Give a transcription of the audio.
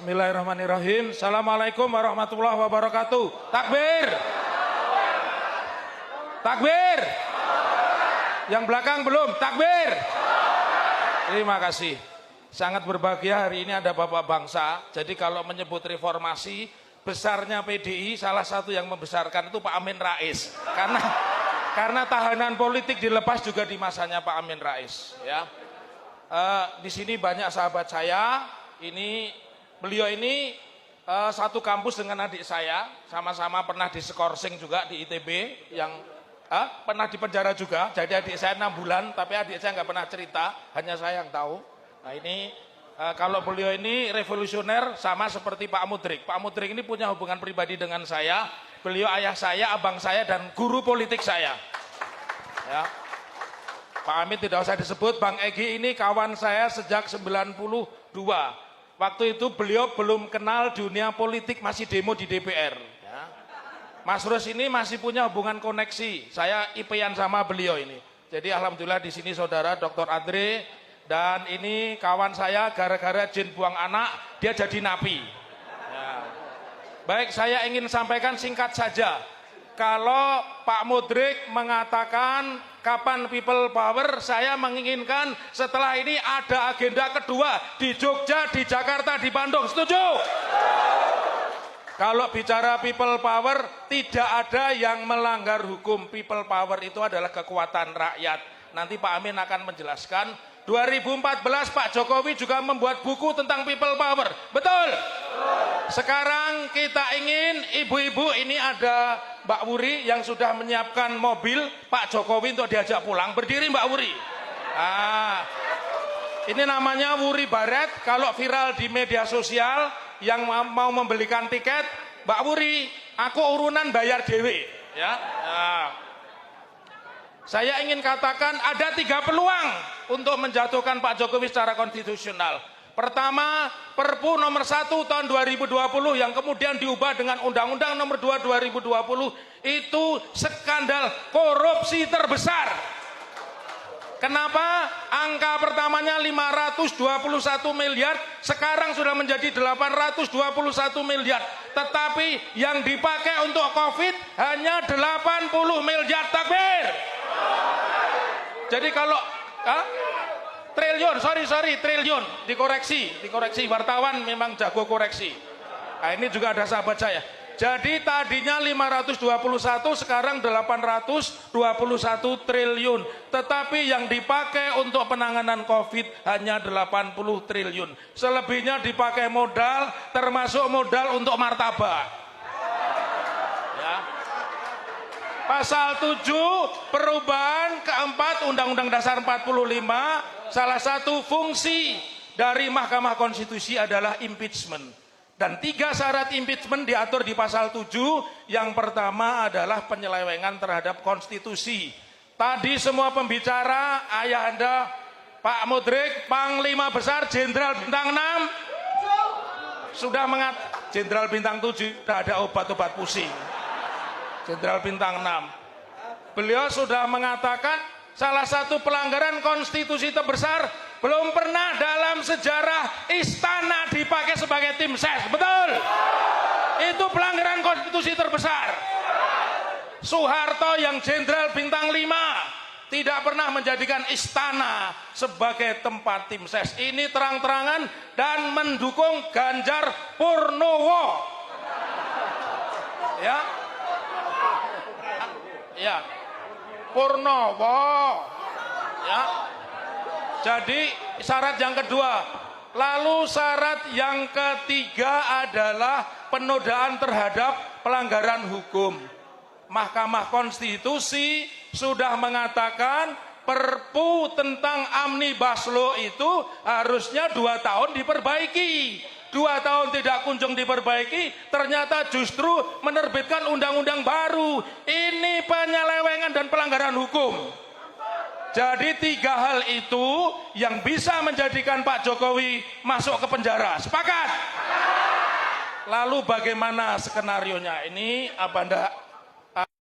Bismillahirrahmanirrahim. Assalamualaikum warahmatullahi wabarakatuh. Takbir. Takbir. Yang belakang belum. Takbir. Terima kasih. Sangat berbahagia hari ini ada Bapak Bangsa. Jadi kalau menyebut reformasi, besarnya PDI salah satu yang membesarkan itu Pak Amin Rais. Karena tahanan politik dilepas juga di masanya Pak Amin Rais. Ya. Di sini banyak sahabat saya. Beliau ini satu kampus dengan adik saya, sama-sama pernah di Skorsing juga di ITB, yang pernah di penjara juga. Jadi adik saya 6 bulan, tapi adik saya nggak pernah cerita, hanya saya yang tahu. Nah ini kalau beliau ini revolusioner sama seperti Pak Mudrik. Pak Mudrik ini punya hubungan pribadi dengan saya. Beliau ayah saya, abang saya, dan guru politik saya. Ya. Pak Amin tidak usah disebut. Bang Egy ini kawan saya sejak 92. Waktu itu beliau belum kenal dunia politik, masih demo di DPR. Ya. Mas Rus ini masih punya hubungan koneksi. Saya IP-an sama beliau ini. Jadi alhamdulillah di sini saudara Dr. Andre, dan ini kawan saya gara-gara jin buang anak dia jadi napi. Ya. Baik, saya ingin sampaikan singkat saja. Kalau Pak Mudrik mengatakan kapan people power, saya menginginkan setelah ini ada agenda kedua di Jogja, di Jakarta, di Bandung. Setuju? Kalau bicara people power, tidak ada yang melanggar hukum. People power itu adalah kekuatan rakyat. Nanti Pak Amin akan menjelaskan. 2014 Pak Jokowi juga membuat buku tentang people power. Betul? Sekarang kita ingin ibu-ibu, ini ada Mbak Wuri yang sudah menyiapkan mobil Pak Jokowi untuk diajak pulang. Berdiri Mbak Wuri. Ini namanya Wuri Baret. Kalau viral di media sosial yang mau membelikan tiket, Mbak Wuri, aku urunan bayar dewe. Ya. Saya ingin katakan ada 3 peluang untuk menjatuhkan Pak Jokowi secara konstitusional. Pertama, Perpu nomor 1 tahun 2020 yang kemudian diubah dengan Undang-Undang nomor 2 2020 itu skandal korupsi terbesar. Kenapa? Angka pertamanya 521 miliar, sekarang sudah menjadi 821 miliar. Tetapi yang dipakai untuk COVID hanya 80 miliar. Takbir. Jadi kalau triliun, triliun, dikoreksi wartawan memang jago koreksi. Nah, ini juga ada sahabat saya. Jadi tadinya 521, sekarang 821 triliun. Tetapi yang dipakai untuk penanganan COVID hanya 80 triliun. Selebihnya dipakai modal, termasuk modal untuk martabak. Ya. Pasal 7 perubahan keempat Undang-Undang Dasar 45, salah satu fungsi dari Mahkamah Konstitusi adalah impeachment. Dan 3 syarat impeachment diatur di pasal 7. Yang pertama adalah penyelewengan terhadap konstitusi. Tadi semua pembicara, ayah Anda Pak Mudrik, Panglima Besar Jenderal Bintang 6 sudah Jenderal Bintang 7 sudah ada obat-obat pusing. Jenderal Bintang 6. Beliau sudah mengatakan salah satu pelanggaran konstitusi terbesar, belum pernah dalam sejarah istana dipakai sebagai tim ses. Betul? Itu pelanggaran konstitusi terbesar. Soeharto yang Jenderal Bintang 5 tidak pernah menjadikan istana sebagai tempat tim ses. Ini terang-terangan dan mendukung Ganjar Purnowo. Ya. Ya, Purnowo. Ya. Jadi syarat yang kedua. Lalu syarat yang ketiga adalah penodaan terhadap pelanggaran hukum. Mahkamah Konstitusi sudah mengatakan Perpu tentang Omnibus Law itu harusnya 2 tahun diperbaiki. 2 tahun tidak kunjung diperbaiki, ternyata justru menerbitkan undang-undang baru. Ini penyelewengan dan pelanggaran hukum. Jadi 3 hal itu yang bisa menjadikan Pak Jokowi masuk ke penjara. Sepakat? Lalu bagaimana skenarionya? Ini apa ndak